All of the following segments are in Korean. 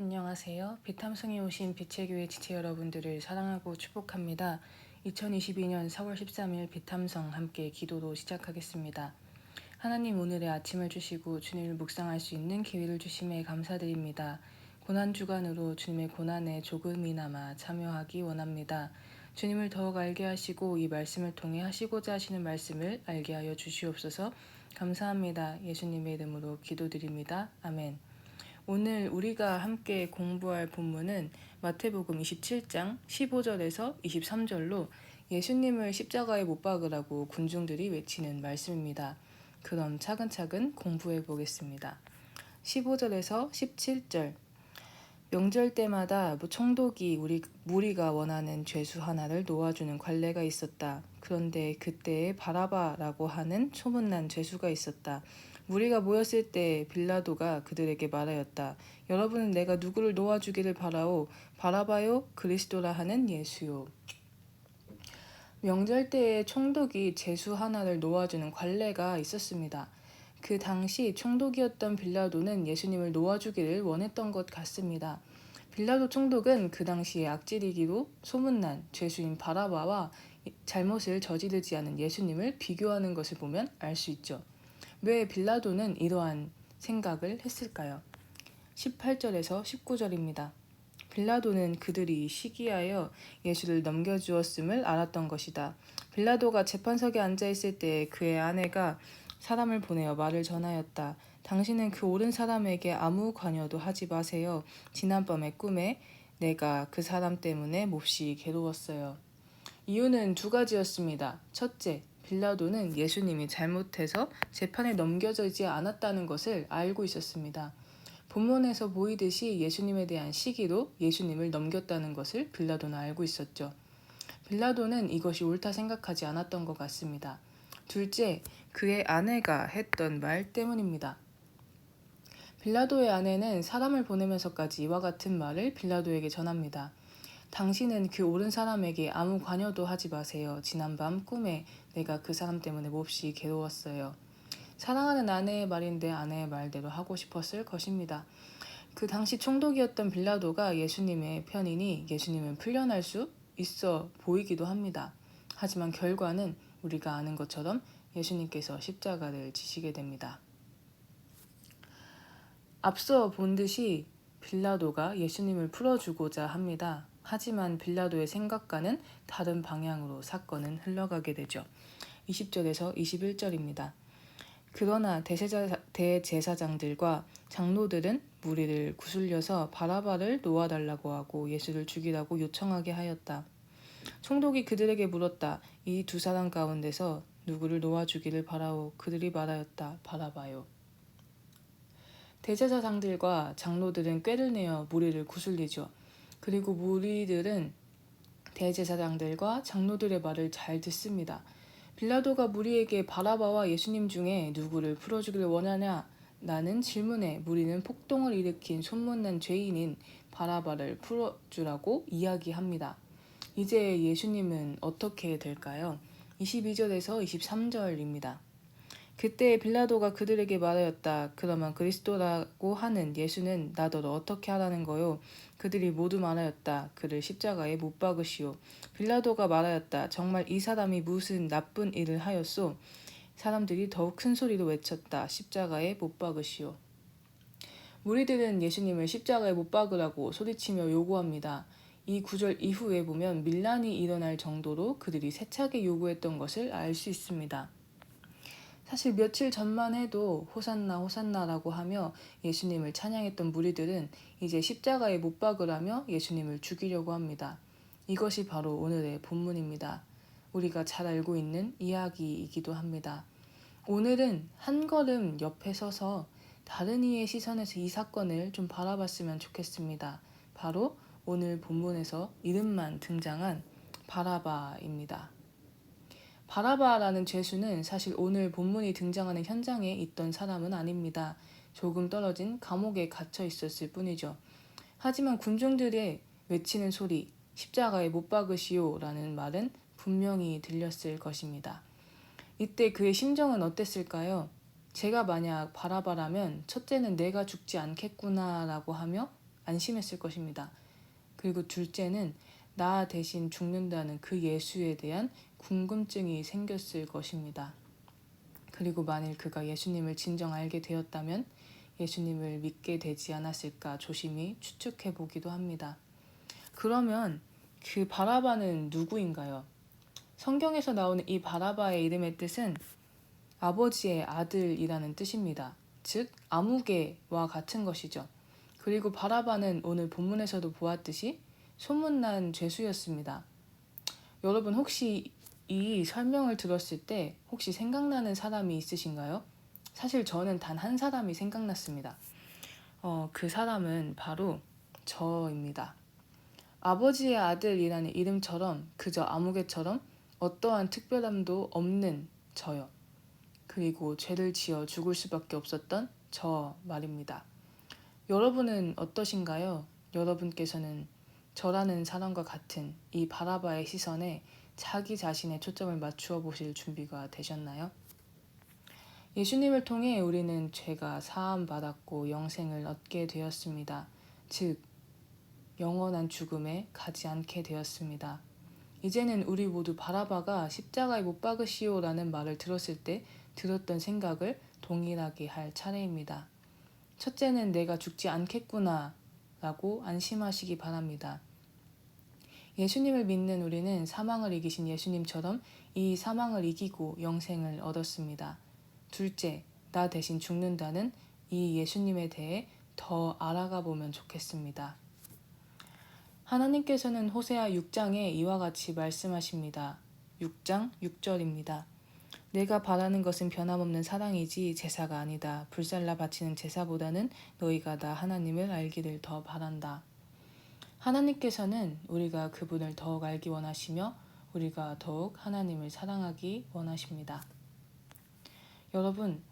안녕하세요. 비탐성에 오신 빛의 교회 지체 여러분들을 사랑하고 축복합니다. 2022년 4월 13일 비탐성 함께 기도로 시작하겠습니다. 하나님 오늘의 아침을 주시고 주님을 묵상할 수 있는 기회를 주심에 감사드립니다. 고난주간으로 주님의 고난에 조금이나마 참여하기 원합니다. 주님을 더욱 알게 하시고 이 말씀을 통해 하시고자 하시는 말씀을 알게 하여 주시옵소서. 감사합니다. 예수님의 이름으로 기도드립니다. 아멘. 오늘 우리가 함께 공부할 본문은 마태복음 27장 15절에서 23절로 예수님을 십자가에 못 박으라고 군중들이 외치는 말씀입니다. 그럼 차근차근 공부해 보겠습니다. 15절에서 17절 명절 때마다 총독이 무리가 원하는 죄수 하나를 놓아주는 관례가 있었다. 그런데 그때에 바라바라고 하는 소문난 죄수가 있었다. 무리가 모였을 때 빌라도가 그들에게 말하였다. 여러분은 내가 누구를 놓아주기를 바라오? 바라바요? 그리스도라 하는 예수요. 명절 때에 총독이 죄수 하나를 놓아주는 관례가 있었습니다. 그 당시 총독이었던 빌라도는 예수님을 놓아주기를 원했던 것 같습니다. 빌라도 총독은 그 당시에 악질이기로 소문난 죄수인 바라바와 잘못을 저지르지 않은 예수님을 비교하는 것을 보면 알 수 있죠. 왜 빌라도는 이러한 생각을 했을까요? 18절에서 19절입니다. 빌라도는 그들이 시기하여 예수를 넘겨주었음을 알았던 것이다. 빌라도가 재판석에 앉아있을 때 그의 아내가 사람을 보내어 말을 전하였다. 당신은 그 옳은 사람에게 아무 관여도 하지 마세요. 지난밤의 꿈에 내가 그 사람 때문에 몹시 괴로웠어요. 이유는 두 가지였습니다. 첫째, 빌라도는 예수님이 잘못해서 재판에 넘겨지지 않았다는 것을 알고 있었습니다. 본문에서 보이듯이 예수님에 대한 시기로 예수님을 넘겼다는 것을 빌라도는 알고 있었죠. 빌라도는 이것이 옳다 생각하지 않았던 것 같습니다. 둘째, 그의 아내가 했던 말 때문입니다. 빌라도의 아내는 사람을 보내면서까지 이와 같은 말을 빌라도에게 전합니다. 당신은 그 옳은 사람에게 아무 관여도 하지 마세요. 지난밤 꿈에 내가 그 사람 때문에 몹시 괴로웠어요. 사랑하는 아내의 말인데 아내의 말대로 하고 싶었을 것입니다. 그 당시 총독이었던 빌라도가 예수님의 편이니 예수님은 풀려날 수 있어 보이기도 합니다. 하지만 결과는 우리가 아는 것처럼 예수님께서 십자가를 지시게 됩니다. 앞서 본 듯이 빌라도가 예수님을 풀어주고자 합니다. 하지만 빌라도의 생각과는 다른 방향으로 사건은 흘러가게 되죠. 20절에서 21절입니다. 그러나 대제사장들과 장로들은 무리를 구슬려서 바라바를 놓아달라고 하고 예수를 죽이라고 요청하게 하였다. 총독이 그들에게 물었다. 이 두 사람 가운데서 누구를 놓아주기를 바라오. 그들이 말하였다. 바라바요. 대제사장들과 장로들은 꾀를 내어 무리를 구슬리죠. 그리고 무리들은 대제사장들과 장로들의 말을 잘 듣습니다. 빌라도가 무리에게 바라바와 예수님 중에 누구를 풀어주기를 원하냐라는 질문에 무리는 폭동을 일으킨 소문난 죄인인 바라바를 풀어주라고 이야기합니다. 이제 예수님은 어떻게 될까요? 22절에서 23절입니다. 그때 빌라도가 그들에게 말하였다. 그러면 그리스도라고 하는 예수는 나더러 어떻게 하라는 거요? 그들이 모두 말하였다. 그를 십자가에 못 박으시오. 빌라도가 말하였다. 정말 이 사람이 무슨 나쁜 일을 하였소? 사람들이 더욱 큰 소리로 외쳤다. 십자가에 못 박으시오. 무리들은 예수님을 십자가에 못 박으라고 소리치며 요구합니다. 이 구절 이후에 보면 밀란이 일어날 정도로 그들이 세차게 요구했던 것을 알 수 있습니다. 사실 며칠 전만 해도 호산나 호산나라고 하며 예수님을 찬양했던 무리들은 이제 십자가에 못 박으라며 예수님을 죽이려고 합니다. 이것이 바로 오늘의 본문입니다. 우리가 잘 알고 있는 이야기이기도 합니다. 오늘은 한 걸음 옆에 서서 다른 이의 시선에서 이 사건을 좀 바라봤으면 좋겠습니다. 바로 오늘 본문에서 이름만 등장한 바라바입니다. 바라바라는 죄수는 사실 오늘 본문이 등장하는 현장에 있던 사람은 아닙니다. 조금 떨어진 감옥에 갇혀 있었을 뿐이죠. 하지만 군중들의 외치는 소리, 십자가에 못 박으시오 라는 말은 분명히 들렸을 것입니다. 이때 그의 심정은 어땠을까요? 제가 만약 바라바라면 첫째는 내가 죽지 않겠구나 라고 하며 안심했을 것입니다. 그리고 둘째는 나 대신 죽는다는 그 예수에 대한 궁금증이 생겼을 것입니다. 그리고 만일 그가 예수님을 진정 알게 되었다면 예수님을 믿게 되지 않았을까 조심히 추측해 보기도 합니다. 그러면 그 바라바는 누구인가요? 성경에서 나오는 이 바라바의 이름의 뜻은 아버지의 아들이라는 뜻입니다. 즉 아무개와 같은 것이죠. 그리고 바라바는 오늘 본문에서도 보았듯이 소문난 죄수였습니다. 여러분 혹시 이 설명을 들었을 때 혹시 생각나는 사람이 있으신가요? 사실 저는 단 한 사람이 생각났습니다. 그 사람은 바로 저입니다. 아버지의 아들이라는 이름처럼 그저 아무개처럼 어떠한 특별함도 없는 저요. 그리고 죄를 지어 죽을 수밖에 없었던 저 말입니다. 여러분은 어떠신가요? 여러분께서는 저라는 사람과 같은 이 바라바의 시선에 자기 자신의 초점을 맞추어 보실 준비가 되셨나요? 예수님을 통해 우리는 죄가 사함 받았고 영생을 얻게 되었습니다. 즉 영원한 죽음에 가지 않게 되었습니다. 이제는 우리 모두 바라바가 십자가에 못 박으시오라는 말을 들었을 때 들었던 생각을 동일하게 할 차례입니다. 첫째는 내가 죽지 않겠구나 라고 안심하시기 바랍니다. 예수님을 믿는 우리는 사망을 이기신 예수님처럼 이 사망을 이기고 영생을 얻었습니다. 둘째, 나 대신 죽는다는 이 예수님에 대해 더 알아가 보면 좋겠습니다. 하나님께서는 호세아 6장에 이와 같이 말씀하십니다. 6장 6절입니다. 내가 바라는 것은 변함없는 사랑이지 제사가 아니다. 불살라 바치는 제사보다는 너희가 나 하나님을 알기를 더 바란다. 하나님께서는 우리가 그분을 더욱 알기 원하시며 우리가 더욱 하나님을 사랑하기 원하십니다. 여러분,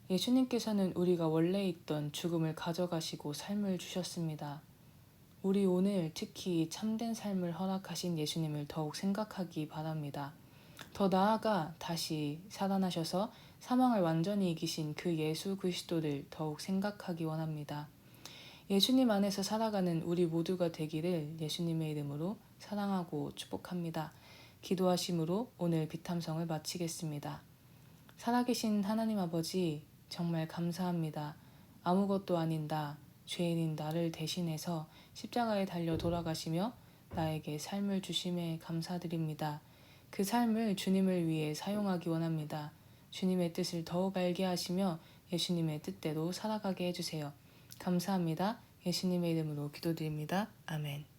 예수님께서는 우리가 원래 있던 죽음을 가져가시고 삶을 주셨습니다. 우리 오늘 특히 참된 삶을 허락하신 예수님을 더욱 생각하기 바랍니다. 더 나아가 다시 살아나셔서 사망을 완전히 이기신 그 예수 그리스도를 더욱 생각하기 원합니다. 예수님 안에서 살아가는 우리 모두가 되기를 예수님의 이름으로 사랑하고 축복합니다. 기도하심으로 오늘 비탐성을 마치겠습니다. 살아계신 하나님 아버지 정말 감사합니다. 아무것도 아닌 나, 죄인인 나를 대신해서 십자가에 달려 돌아가시며 나에게 삶을 주심에 감사드립니다. 그 삶을 주님을 위해 사용하기 원합니다. 주님의 뜻을 더욱 알게 하시며 예수님의 뜻대로 살아가게 해주세요. 감사합니다. 예수님의 이름으로 기도드립니다. 아멘.